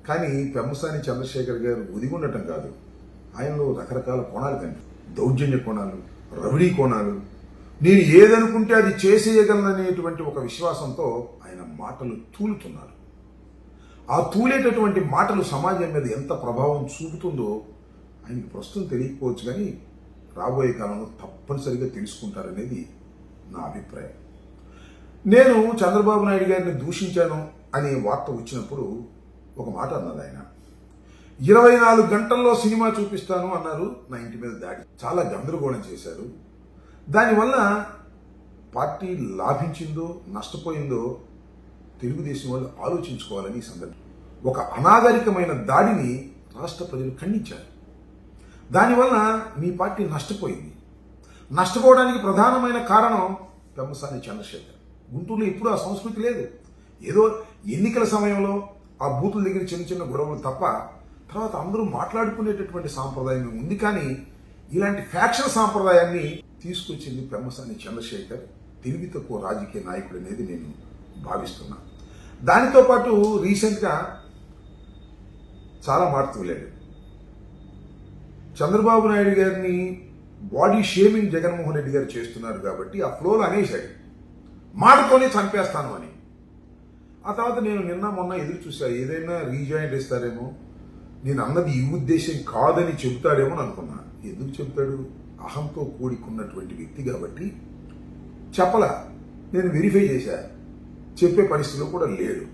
కానీ పెమ్మసాని చంద్రశేఖర్ గారు ఒదిగి ఉండటం కాదు, ఆయనలో రకరకాల కోణాలు కనిపి, దౌర్జన్య కోణాలు, రౌడీ కోణాలు, నేను ఏదనుకుంటే అది చేసేయగలననేటువంటి ఒక విశ్వాసంతో ఆయన మాటలు తూలుతున్నారు. ఆ తూలేటటువంటి మాటలు సమాజం మీద ఎంత ప్రభావం చూపుతుందో ఆయనకి ప్రస్తుతం తెలియకపోవచ్చు, కానీ రాబోయే కాలంలో తప్పనిసరిగా తెలుసుకుంటారనేది నా అభిప్రాయం. నేను చంద్రబాబు నాయుడు గారిని దూషించాను అనే వార్త వచ్చినప్పుడు ఒక మాట అన్నది ఆయన. 24 గంటల్లో సినిమా చూపిస్తాను అన్నారు, నా ఇంటి మీద దాడి, చాలా గందరగోళం చేశారు. దానివల్ల పార్టీ లాభించిందో నష్టపోయిందో తెలుగుదేశం వాళ్ళు ఆలోచించుకోవాలని ఈ సందర్భం. ఒక అనాగరికమైన దాడిని రాష్ట్ర ప్రజలు ఖండించారు. దానివల్ల మీ పార్టీ నష్టపోయింది. నష్టపోవడానికి ప్రధానమైన కారణం పెమ్మసాని చంద్రశేఖర్. గుంటూరులో ఇప్పుడు ఆ సంస్కృతి లేదు. ఏదో ఎన్నికల సమయంలో ఆ బూతుల దగ్గర చిన్న చిన్న గొడవలు తప్ప తర్వాత అందరూ మాట్లాడుకునేటటువంటి సాంప్రదాయం ఉంది. కానీ ఇలాంటి ఫ్యాక్షన్ సాంప్రదాయాన్ని తీసుకొచ్చింది పెమ్మసాని చంద్రశేఖర్, తెలివి తక్కువ రాజకీయ నాయకుడు అనేది నేను భావిస్తున్నా. దానితో పాటు రీసెంట్గా చాలా మాట తోలాడు. చంద్రబాబు నాయుడు గారిని బాడీ షేమింగ్ జగన్మోహన్ రెడ్డి గారు చేస్తున్నారు కాబట్టి ఆ ఫ్లోలో అనేశాడు, మాటతోనే చంపేస్తాను అని. ఆ తర్వాత నేను నిన్న మొన్న ఎదురు చూసా, ఏదైనా రీజాయిన్ ఇస్తారేమో, నేను అన్నది ఈ ఉద్దేశం కాదని చెబుతాడేమో అనుకున్నా. ఎందుకు చెబుతాడు? అహంతో కూడుకున్నటువంటి వ్యక్తి కాబట్టి చెప్పలా. నేను వెరిఫై చేశా, చెప్పే పరిస్థితిలో కూడా లేడు.